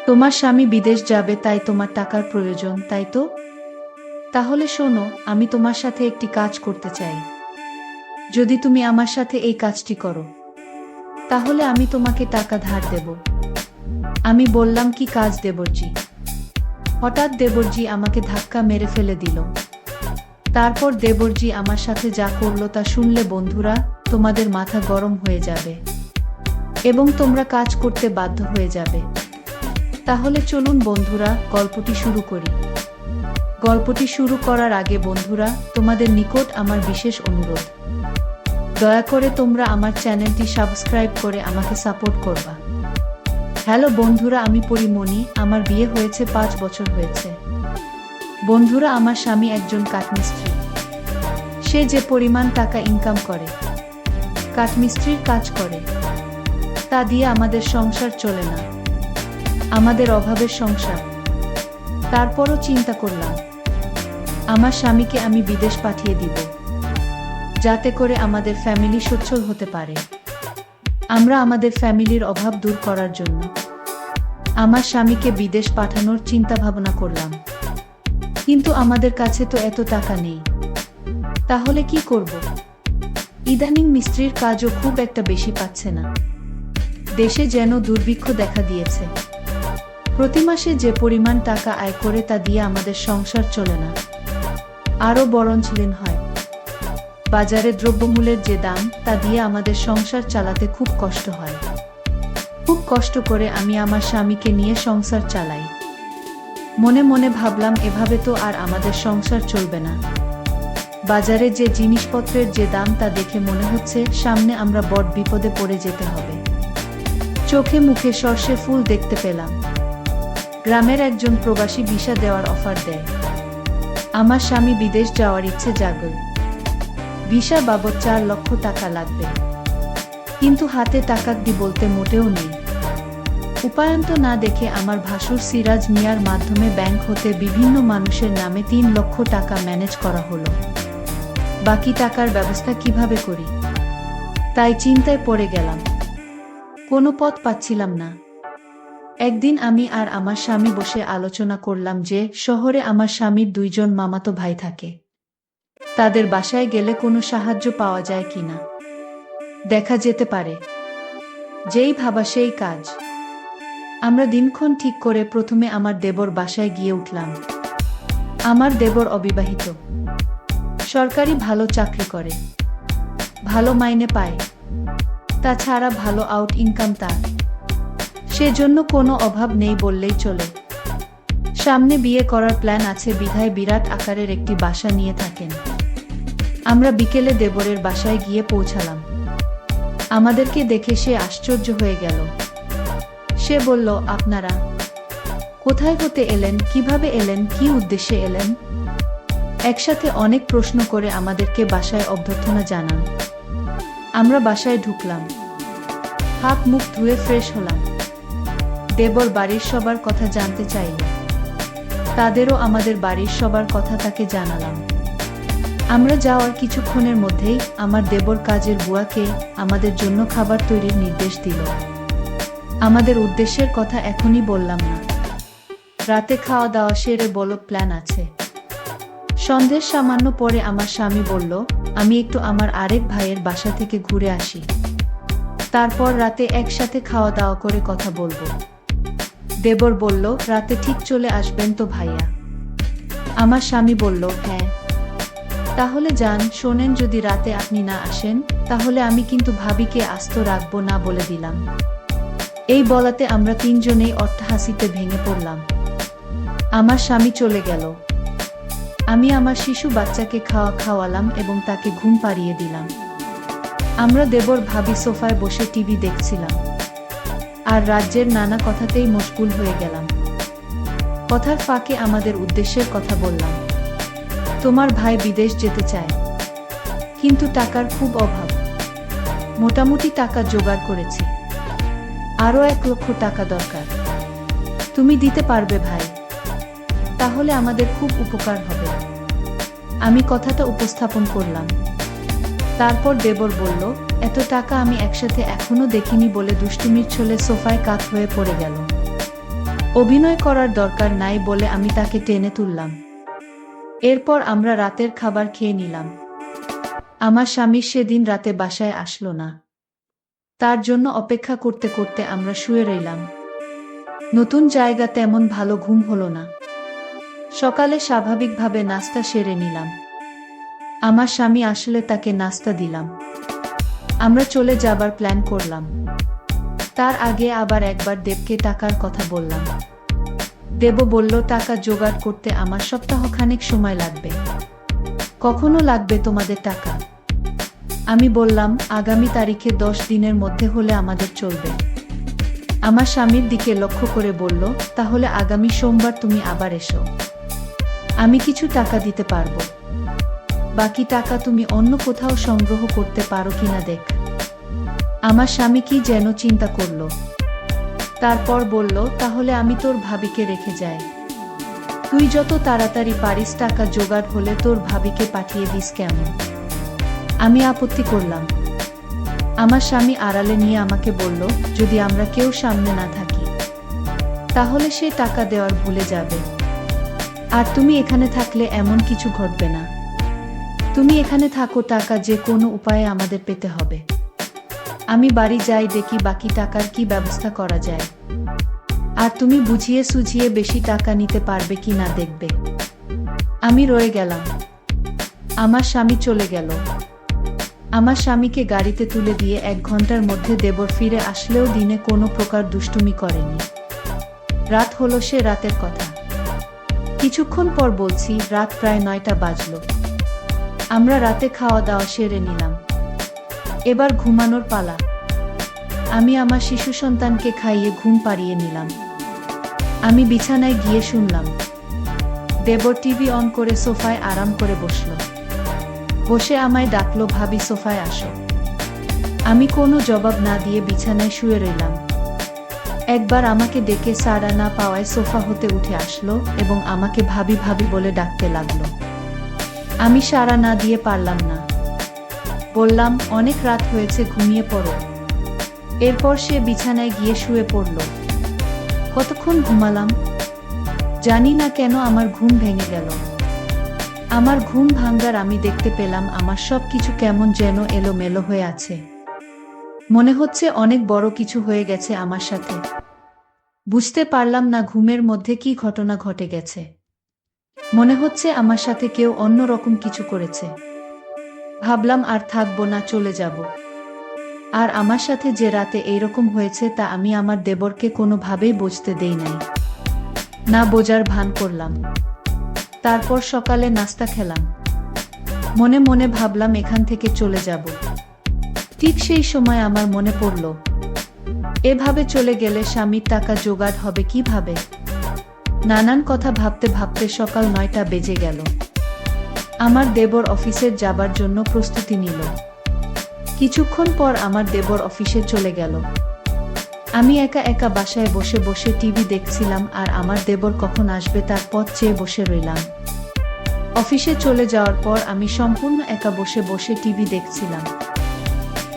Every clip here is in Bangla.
তোমার স্বামী বিদেশ যাবে তাই তোমার টাকার প্রয়োজন, তাই তো? তাহলে শোনো, আমি তোমার সাথে একটি কাজ করতে চাই। যদি তুমি আমার সাথে এই কাজটি করো, তাহলে আমি তোমাকে টাকা ধার দেব। আমি বললাম, কি কাজ দেবরজি? হঠাৎ দেবরজি আমাকে ধাক্কা মেরে ফেলে দিল। তারপর দেবরজি আমার সাথে যা করলো তা শুনলে বন্ধুরা, তোমাদের মাথা গরম হয়ে যাবে এবং তোমরা কাজ করতে বাধ্য হয়ে যাবে। তাহলে চলুন বন্ধুরা, গল্পটি শুরু করি। গল্পটি শুরু করার আগে বন্ধুরা, তোমাদের নিকট আমার বিশেষ অনুরোধ, দয়া করে তোমরা আমার চ্যানেলটি সাবস্ক্রাইব করে আমাকে সাপোর্ট করবা। হ্যালো বন্ধুরা, আমি পরিমণি, আমার বিয়ে হয়েছে 5 বছর হয়েছে। বন্ধুরা, আমার স্বামী একজন কাঠমিস্ত্রি। সে যে পরিমাণ টাকা ইনকাম করে, কাঠমিস্ত্রির কাজ করে, তা দিয়ে আমাদের সংসার চলে না। আমাদের অভাবের সংসার। তারপরও চিন্তা করলাম, আমার স্বামীকে আমি বিদেশ পাঠিয়ে দিব, যাতে করে আমাদের ফ্যামিলি সচ্ছল হতে পারে। আমরা আমাদের ফ্যামিলির অভাব দূর করার জন্য আমার স্বামীকে বিদেশ পাঠানোর চিন্তা ভাবনা করলাম। কিন্তু আমাদের কাছে তো এত টাকা নেই। তাহলে কি করব? ইদানিং মিস্ত্রির কাজও খুব একটা বেশি পাচ্ছে না। দেশে যেন দুর্ভিক্ষ দেখা দিয়েছে। প্রতি মাসে যে পরিমাণ টাকা আয় করে তা দিয়ে আমাদের সংসার চলে না, আরও বরঞ্চলীন হয়। বাজারে দ্রব্যমূল্যের যে দাম, তা দিয়ে আমাদের সংসার চালাতে খুব কষ্ট হয়। খুব কষ্ট করে আমি আমার স্বামীকে নিয়ে সংসার চালাই। মনে মনে ভাবলাম, এভাবে তো আর আমাদের সংসার চলবে না। বাজারে যে জিনিসপত্রের যে দাম, তা দেখে মনে হচ্ছে সামনে আমরা বড় বিপদে পড়ে যেতে হবে। চোখে মুখে সর্ষে ফুল দেখতে পেলাম। গ্রামের একজন প্রবাসী ভিসা দেওয়ার অফার দেয়। আমার স্বামী বিদেশ যাওয়ার ইচ্ছে জাগল। ভিসা বাবদ 4 লক্ষ টাকা লাগবে। কিন্তু হাতে টাকা দি বলতে মোটেও নেই। উপায়ন্ত না দেখে আমার ভাসুর সিরাজ মিয়ার মাধ্যমে ব্যাংক হতে বিভিন্ন মানুষের নামে 3 লক্ষ টাকা ম্যানেজ করা হলো। বাকি টাকার ব্যবস্থা কিভাবে করি, তাই চিন্তায় পড়ে গেলাম। কোনো পথ পাচ্ছিলাম না। একদিন আমি আর আমার স্বামী বসে আলোচনা করলাম যে শহরে আমার স্বামীর 2 জন মামাতো ভাই থাকে। তাদের বাসায় গেলে কোনো সাহায্য পাওয়া যায় কিনা দেখা যেতে পারে। যেই ভাবা সেই কাজ। আমরা দিনক্ষণ ঠিক করে প্রথমে আমার দেবর বাসায় গিয়ে উঠলাম। আমার দেবর অবিবাহিত, সরকারি ভালো চাকরি করে, ভালো মাইনে পায়, তাছাড়া ভালো আউট ইনকাম তার। সেজন্য কোনো অভাব নেই বললেই চলে। সামনে বিয়ে করার প্ল্যান আছে বিধায় বিরাট আকারের একটি বাসা নিয়ে থাকেন। আমরা বিকেলে দেবরের বাসায় গিয়ে পৌঁছালাম। আমাদেরকে দেখে সে আশ্চর্য হয়ে গেল। সে বলল, আপনারা কোথায় হতে এলেন, কিভাবে এলেন, কি উদ্দেশ্যে এলেন? একসাথে অনেক প্রশ্ন করে আমাদেরকে বাসায় অভ্যর্থনা জানান। আমরা বাসায় ঢুকলাম, হাত মুখ ধুয়ে ফ্রেশ হলাম। দেবর বাড়ির সবার কথা জানতে চাইল। তাদেরও আমাদের বাড়ির সবার কথা তাকে জানালাম। আমরা যাওয়ার কিছুক্ষণের মধ্যেই আমার দেবর কাজের বুয়াকে আমাদের জন্য খাবার তৈরির নির্দেশ দিল। আমাদের উদ্দেশ্যের কথা এখনই বললাম না। রাতে খাওয়া দাওয়া সেরে বলো প্ল্যান আছে। সন্ধ্যের সামান্য পরে আমার স্বামী বলল, আমি একটু আমার আরেক ভাইয়ের বাসা থেকে ঘুরে আসি। তারপর রাতে একসাথে খাওয়া দাওয়া করে কথা বলবো। দেবর বলল, রাতে ঠিক চলে আসবেন তো ভাইয়া? আমার স্বামী বলল, হ্যাঁ। তাহলে যান। শোনেন, যদি রাতে আপনি না আসেন, তাহলে আমি কিন্তু ভাবিকে আস্ত রাখবো না বলে দিলাম। এই বলাতে আমরা 3 জনেই অট্টহাসিতে ভেঙে পড়লাম। আমার স্বামী চলে গেল। আমি আমার শিশু বাচ্চাকে খাওয়ালাম এবং তাকে ঘুম পাড়িয়ে দিলাম। আমরা দেবর ভাবি সোফায় বসে টিভি দেখছিলাম আর রাজ্যের নানা কথাতেই মশগুল হয়ে গেলাম। কথার ফাঁকে আমাদের উদ্দেশ্যের কথা বললাম। তোমার ভাই বিদেশ যেতে চায়, কিন্তু টাকার খুব অভাব। মোটামুটি টাকা জোগাড় করেছি, আরও 1 লক্ষ টাকা দরকার। তুমি দিতে পারবে ভাই? তাহলে আমাদের খুব উপকার হবে। আমি কথাটা উপস্থাপন করলাম। তারপর দেবর বলল, এত টাকা আমি একসাথে এখনো দেখিনি বলে দুষ্টুমির ছলে সোফায় কাত হয়ে পড়ে গেল। অভিনয় করার দরকার নাই বলে আমি তাকে টেনে তুললাম। এরপর আমরা রাতের খাবার খেয়ে নিলাম। আমার স্বামী সেদিন রাতে বাসায় আসলো না। তার জন্য অপেক্ষা করতে করতে আমরা শুয়ে রইলাম। নতুন জায়গা, তেমন ভালো ঘুম হলো না। সকালে স্বাভাবিকভাবে নাস্তা সেরে নিলাম। আমার স্বামী আসলে তাকে নাস্তা দিলাম। আমরা চলে যাবার প্ল্যান করলাম। তার আগে আবার একবার দেবকে টাকার কথা বললাম। দেব বলল, টাকা জোগাড় করতে আমার সপ্তাহখানেক সময় লাগবে। কখনো লাগবে তোমাদের টাকা? আমি বললাম, আগামী তারিখে 10 দিনের মধ্যে হলে আমাদের চলবে। আমার স্বামীর দিকে লক্ষ্য করে বলল, তাহলে আগামী সোমবার তুমি আবার এসো, আমি কিছু টাকা দিতে পারবো। বাকি টাকা তুমি অন্য কোথাও সংগ্রহ করতে পারো কিনা দেখ। আমার স্বামী কি যেন চিন্তা করলো, তারপর বলল, তাহলে আমি তোর ভাবিকে রেখে যাই। তুই যত তাড়াতাড়ি পারিস টাকা জোগাড় হলে তোর ভাবিকে পাঠিয়ে দিস কেমন? আমি আপত্তি করলাম। আমার স্বামী আড়ালে নিয়ে আমাকে বলল, যদি আমরা কেউ সামনে না থাকি তাহলে সে টাকা দেওয়ার ভুলে যাবে। আর তুমি এখানে থাকলে এমন কিছু ঘটবে না। তুমি এখানে থাকো, টাকা যে কোনো উপায়ে আমাদের পেতে হবে। আমি বাড়ি যাই, দেখি বাকি টাকার কি ব্যবস্থা করা যায়। আর তুমি বুঝিয়ে সুঝিয়ে বেশি টাকা নিতে পারবে কি না দেখবে। আমি রয়ে গেলাম। আমার স্বামী চলে গেল। আমার স্বামীকে গাড়িতে তুলে দিয়ে 1 ঘন্টার মধ্যে দেবর ফিরে আসলেও দিনে কোনো প্রকার দুষ্টুমি করেনি। রাত হলো, সে রাতের কথা। কিছুক্ষণ পর বলছি, রাত প্রায় 9টা বাজলো। আমরা রাতে খাওয়া দাওয়া সেরে নিলাম। এবার ঘুমানোর পালা। আমি আমার শিশু সন্তানকে খাইয়ে ঘুম পাড়িয়ে নিলাম। আমি বিছানায় গিয়ে শুনলাম দেবর টিভি অন করে সোফায় আরাম করে বসলো। বসে আমায় ডাকলো, ভাবি সোফায় আসো। আমি কোনো জবাব না দিয়ে বিছানায় শুয়ে রইলাম। একবার আমাকে ডেকে সাড়া না পাওয়ায় সোফা হতে উঠে আসলো এবং আমাকে ভাবি ভাবি বলে ডাকতে লাগলো। আমি সাড়া না দিয়ে পারলাম না। বললাম, অনেক রাত হয়েছে, ঘুমিয়ে পড়ো। এরপর সে বিছানায় গিয়ে শুয়ে পড়ল। কতক্ষণ ঘুমালাম জানি না কেন আমার ঘুম ভেঙে গেল। আমার ঘুম ভাঙার আমি দেখতে পেলাম আমার সব কিছু কেমন যেন এলোমেলো হয়ে আছে। মনে হচ্ছে অনেক বড় কিছু হয়ে গেছে আমার সাথে। বুঝতে পারলাম না ঘুমের মধ্যে কি ঘটনা ঘটে গেছে। মনে হচ্ছে আমার সাথে কেউ অন্যরকম কিছু করেছে। ভাবলাম আর থাকবো না, চলে যাব। আর আমার সাথে যে রাতে এইরকম হয়েছে তা আমি আমার দেবরকে কোনোভাবেই বুঝতে দেই নাই। না বোঝার ভান করলাম। তারপর সকালে নাস্তা খেলাম। মনে মনে ভাবলাম এখান থেকে চলে যাব। ঠিক সেই সময় আমার মনে পড়ল, এভাবে চলে গেলে স্বামীর টাকা জোগাড় হবে কিভাবে। নানান কথা ভাবতে ভাবতে সকাল 9টা বেজে গেল। আমার দেবর অফিসে যাবার জন্য প্রস্তুতি নিল। কিছুক্ষণ পর আমার দেবর অফিসে চলে গেল। আমি একা একা বাসায় বসে বসে টিভি দেখছিলাম আর আমার দেবর কখন আসবে তার পথ চেয়ে বসে রইলাম। অফিসে চলে যাওয়ার পর আমি সম্পূর্ণ একা বসে বসে টিভি দেখছিলাম।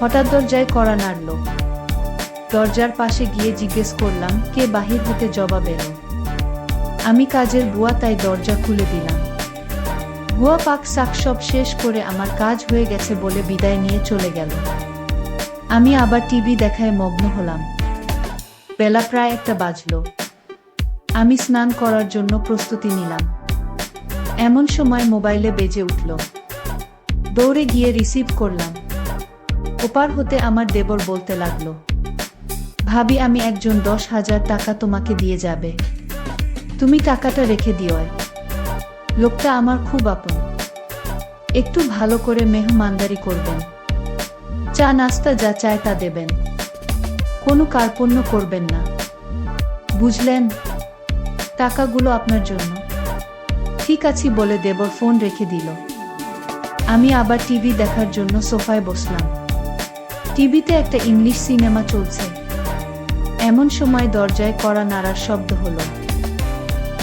হঠাৎ দরজায় কড়া নাড়ল। দরজার পাশে গিয়ে জিজ্ঞেস করলাম, কে বাহির হতে জবাব এলো। আমি কাজের বুয়া, তাই দরজা খুলে দিলাম। বুয়া পাক শাক সব শেষ করে আমার কাজ হয়ে গেছে বলে বিদায় নিয়ে চলে গেল। আমি আবার টিভি দেখায় মগ্ন হলাম। বেলা প্রায় 1টা বাজলো। আমি স্নান করার জন্য প্রস্তুতি নিলাম। এমন সময় মোবাইলে বেজে উঠল। দৌড়ে গিয়ে রিসিভ করলাম। ওপার হতে আমার দেবর বলতে লাগলো, ভাবি আমি একজন 10,000 টাকা তোমাকে দিয়ে যাবে, তুমি টাকাটা রেখে দিও। লোকটা আমার খুব আপন। একটু ভালো করে মেহমানদারি করবেন, চা নাস্তা যা চায় তা দেবেন, কোনো কার্পণ্য করবেন না, বুঝলেন? টাকাগুলো আপনার জন্য। ঠিক আছে বলে দেবর ফোন রেখে দিল। আমি আবার টিভি দেখার জন্য সোফায় বসলাম। টিভিতে একটা ইংলিশ সিনেমা চলছে। এমন সময় দরজায় কড়া নাড়ার শব্দ হলো।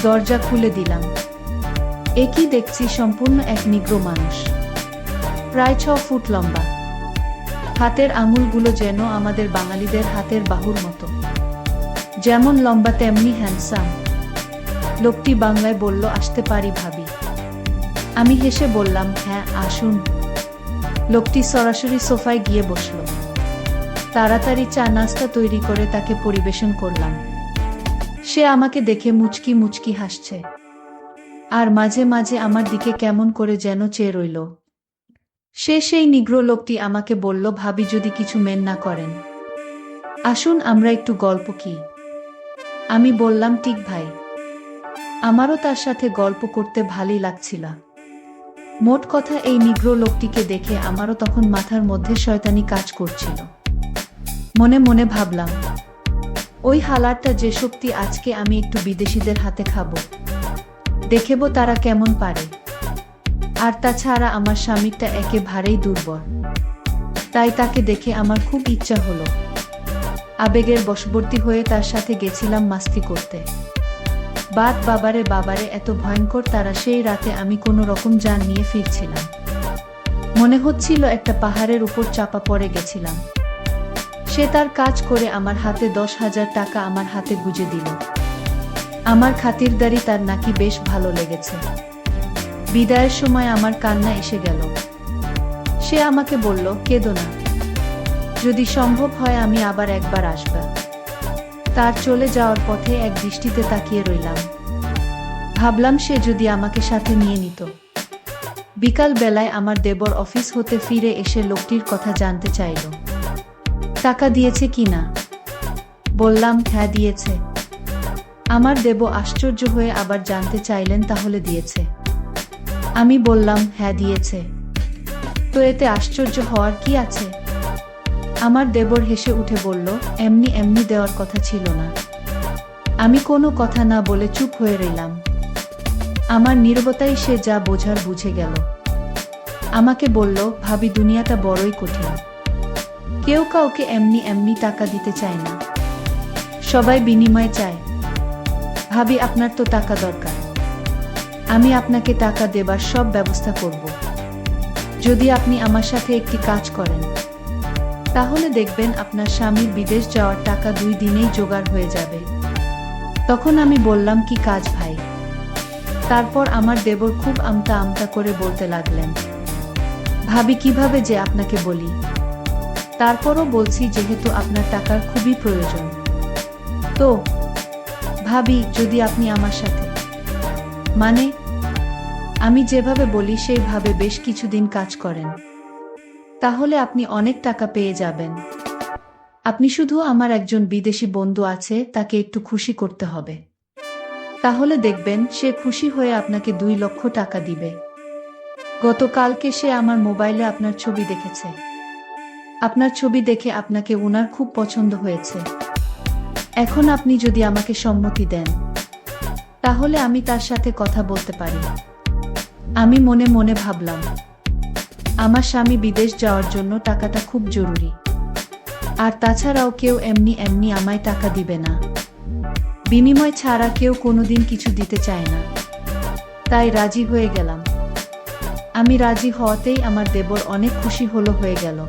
দরজা খুলে দিলাম। একই দেখছি সম্পূর্ণ এক নিগ্রো মানুষ, প্রায় 6 ফুট লম্বা। হাতের আঙুলগুলো যেন আমাদের বাঙালিদের হাতের বাহুর মতো। যেমন লম্বা তেমনি হ্যান্ডসাম। লোকটি বাংলায় বলল, আসতে পারি ভাবি? আমি হেসে বললাম, হ্যাঁ আসুন। লোকটি সরাসরি সোফায় গিয়ে বসল। তাড়াতাড়ি চা নাস্তা তৈরি করে তাকে পরিবেশন করলাম। সে আমাকে দেখে মুচকি মুচকি হাসছে, আর মাঝে মাঝে আমার দিকে কেমন করে যেন চেয়ে রইল। সেই নিগ্রো লোকটি আমাকে বলল, ভাবি যদি কিছু মেন না করেন, আসুন আমরা একটু গল্প কি? আমি বললাম, ঠিক ভাই। আমারও তার সাথে গল্প করতে ভালোই লাগছিল। মোট কথা, এই নিগ্রো লোকটিকে দেখে আমারও তখন মাথার মধ্যে শয়তানি কাজ করছিল। মনে মনে ভাবলাম, ওই হালারটা যে শক্তি, আজকে আমি একটু বিদেশিদের হাতে খাবো, দেখেব তারা কেমন পারে। আর তাছাড়া আমার স্বামীটা একেবারেই দুর্বল, তাই তাকে দেখে আমার খুব ইচ্ছা হলো। আবেগের বশবর্তী হয়ে তার সাথে গেছিলাম মাস্তি করতে। বাবারে বাবারে, এত ভয়ঙ্কর তারা! সেই রাতে আমি কোনো রকম জান নিয়ে ফিরছিলাম। মনে হচ্ছিল একটা পাহাড়ের উপর চাপা পড়ে গেছিলাম। সে তার কাজ করে আমার হাতে 10,000 টাকা আমার হাতে গুজে দিল। আমার খাতিরদারি তার নাকি বেশ ভালো লেগেছে। বিদায়ের সময় আমার কান্না এসে গেল। সে আমাকে বলল, কেঁদো না, যদি সম্ভব হয় আমি আবার একবার আসব। তার চলে যাওয়ার পথে এক দৃষ্টিতে তাকিয়ে রইলাম। ভাবলাম সে যদি আমাকে সাথে নিয়ে নিত। বিকাল বেলায় আমার দেবর অফিস হতে ফিরে এসে লোকটির কথা জানতে চাইল, টাকা দিয়েছে কিনা। বললাম, হ্যাঁ দিয়েছে। আমার দেব আশ্চর্য হয়ে আবার জানতে চাইলেন, তাহলে দিয়েছে? আমি বললাম, হ্যাঁ দিয়েছে। তো এতে আশ্চর্য হওয়ার কি আছে? আমার দেবর হেসে উঠে বলল, এমনি এমনি দেওয়ার কথা ছিল না। আমি কোনো কথা না বলে চুপ হয়ে রইলাম। আমার নীরবতাই সে যা বোঝার বুঝে গেল। আমাকে বলল, ভাবি দুনিয়াটা বড়ই কঠিন। কেউ কাউকে এমনি এমনি টাকা দিতে চায় না, সবাই বিনিময় চায়। ভাবি আপনার তো টাকা দরকার, আমি আপনাকে টাকা দেবার সব ব্যবস্থা করব। যদি আপনি আমার সাথে একটি কাজ করেন, তাহলে দেখবেন আপনার স্বামীর বিদেশ যাওয়ার টাকা 2 দিনেই জোগাড় হয়ে যাবে। তখন আমি বললাম, কি কাজ ভাই? তারপর আমার দেবর খুব আমতা আমতা করে বলতে লাগলেন, ভাবি কিভাবে যে আপনাকে বলি। তারপরও বলছি, যেহেতু আপনার টাকার খুবই প্রয়োজন। তো ভাবি, যদি আপনি আমার সাথে, মানে আমি যেভাবে বলি সেইভাবে বেশ কিছুদিন কাজ করেন, তাহলে আপনি অনেক টাকা পেয়ে যাবেন। আপনি শুধু, আমার একজন বিদেশি বন্ধু আছে, তাকে একটু খুশি করতে হবে। তাহলে দেখবেন সে খুশি হয়ে আপনাকে 2 লক্ষ টাকা দিবে। গতকালকে সে আমার মোবাইলে আপনার ছবি দেখেছে। আপনার ছবি দেখে আপনাকে ওনার খুব পছন্দ হয়েছে। এখন আপনি যদি আমাকে সম্মতি দেন, তাহলে আমি তার সাথে কথা বলতে পারি। আমি মনে মনে ভাবলাম, আমার স্বামী বিদেশ যাওয়ার জন্য টাকাটা খুব জরুরি, আর তাছাড়াও কেউ এমনি এমনি আমায় টাকা দিবে না। বিনিময় ছাড়া কেউ কোনোদিন কিছু দিতে চায় না। তাই রাজি হয়ে গেলাম। আমি রাজি হওয়াতেই আমার দেবর অনেক খুশি হয়ে গেল।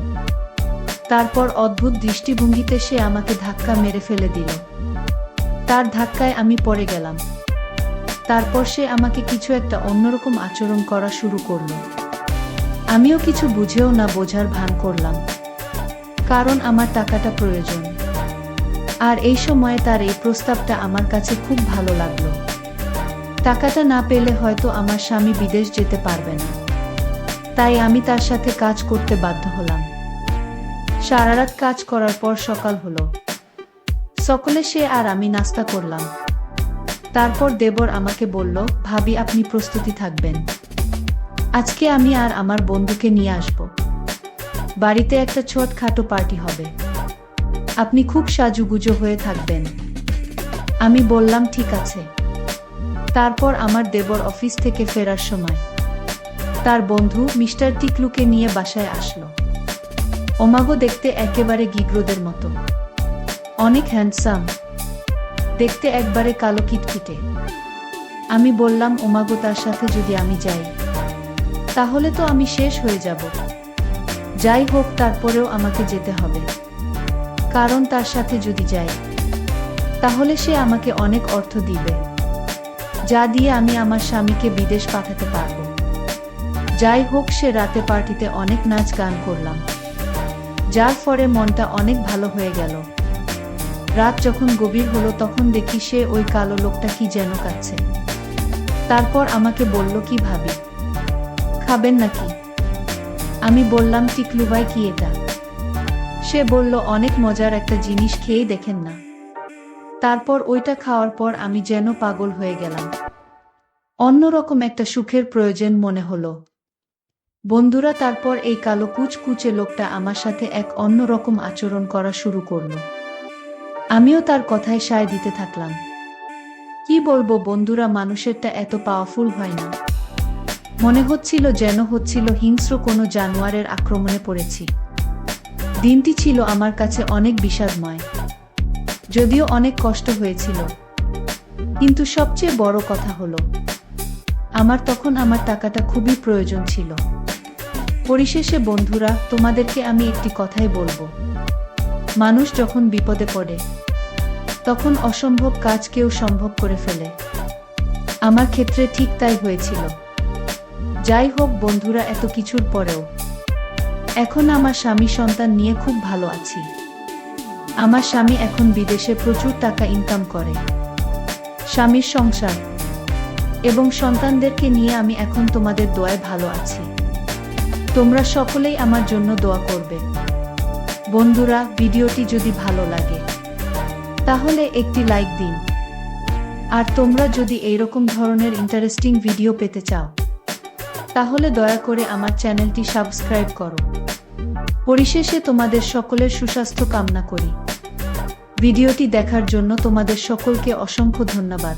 তারপর অদ্ভুত দৃষ্টিভঙ্গিতে সে আমাকে ধাক্কা মেরে ফেলে দিল। তার ধাক্কায় আমি পড়ে গেলাম। তারপর সে আমাকে কিছু একটা অন্যরকম আচরণ করা শুরু করল। আমিও কিছু বুঝেও না বোঝার ভান করলাম, কারণ আমার টাকাটা প্রয়োজন। আর এই সময়ে তার এই প্রস্তাবটা আমার কাছে খুব ভালো লাগলো। টাকাটা না পেলে হয়তো আমার স্বামী বিদেশ যেতে পারবে না, তাই আমি তার সাথে কাজ করতে বাধ্য হলাম। সারা রাত কাজ করার পর সকাল হলো। সকলে সে আর আমি নাস্তা করলাম। তারপর দেবর আমাকে বলল, ভাবি আপনি প্রস্তুতি থাকবেন, আজকে আমি আর আমার বন্ধুকে নিয়ে আসব। বাড়িতে একটা ছোটখাটো পার্টি হবে, আপনি খুব সাজুগুজো হয়ে থাকবেন। আমি বললাম, ঠিক আছে। তারপর আমার দেবর অফিস থেকে ফেরার সময় তার বন্ধু মিস্টার টিকলুকে নিয়ে বাসায় আসলো। ওমাগো দেখতে একেবারে গিগ্রোদের মতো, অনেক হ্যান্ডসাম, দেখতে একবারে কালো কিটকিটে। আমি বললাম, ওমাগো তার সাথে যদি আমি যাই, তাহলে তো আমি শেষ হয়ে যাব। যাই হোক, তারপরেও আমাকে যেতে হবে, কারণ তার সাথে যদি যাই, তাহলে সে আমাকে অনেক অর্থ দিবে, যা দিয়ে আমি আমার স্বামীকে বিদেশ পাঠাতে পারবো। যাই হোক, সে রাতে পার্টিতে অনেক নাচ গান করলাম, যার ফলে মনটা অনেক ভালো হয়ে গেল। রাত যখন গভীর হলো তখন দেখি সে ওই কালো লোকটা কি যেন খাচ্ছে। তারপর আমাকে বলল, কি ভাবি, খাবেন নাকি? আমি বললাম, টিকলু ভাই, কি এটা? সে বলল, অনেক মজার একটা জিনিস, খেয়েই দেখেন না। তারপর ওইটা খাওয়ার পর আমি যেন পাগল হয়ে গেলাম। অন্যরকম একটা সুখের প্রয়োজন মনে হলো। বন্ধুরা, তারপর এই কালো কুচকুচে লোকটা আমার সাথে এক অন্যরকম আচরণ করা শুরু করলো। আমিও তার কথায় সায় দিতে থাকলাম। কি বলবো বন্ধুরা, মানুষেরটা এত পাওয়ারফুল হয় না। মনে হচ্ছিল যেন হিংস্র কোনো জানোয়ারের আক্রমণে পড়েছি। দিনটি ছিল আমার কাছে অনেক বিষাদময়, যদিও অনেক কষ্ট হয়েছিল। কিন্তু সবচেয়ে বড় কথা হলো, আমার তখন আমার টাকাটা খুবই প্রয়োজন ছিল। পরিশেষে বন্ধুরা, তোমাদেরকে আমি একটি কথাই বলবো, মানুষ যখন বিপদে পড়ে তখন অসম্ভব কাজ কেউ সম্ভব করে ফেলে। আমার ক্ষেত্রে ঠিক তাই হয়েছিল। যাই হোক বন্ধুরা, এত কিছুর পরেও এখন আমার স্বামী সন্তান নিয়ে খুব ভালো আছি। আমার স্বামী এখন বিদেশে প্রচুর টাকা ইনকাম করে। স্বামীর সংসার এবং সন্তানদেরকে নিয়ে আমি এখন তোমাদের দোয়ায় ভালো আছি। তোমরা সকলেই আমার জন্য দোয়া করবে। বন্ধুরা, ভিডিওটি যদি ভালো লাগে তাহলে একটি লাইক দিন। আর তোমরা যদি এইরকম ধরনের ইন্টারেস্টিং ভিডিও পেতে চাও তাহলে দয়া করে আমার চ্যানেলটি সাবস্ক্রাইব করো। পরিশেষে তোমাদের সকলের সুস্বাস্থ্য কামনা করি। ভিডিওটি দেখার জন্য তোমাদের সকলকে অসংখ্য ধন্যবাদ।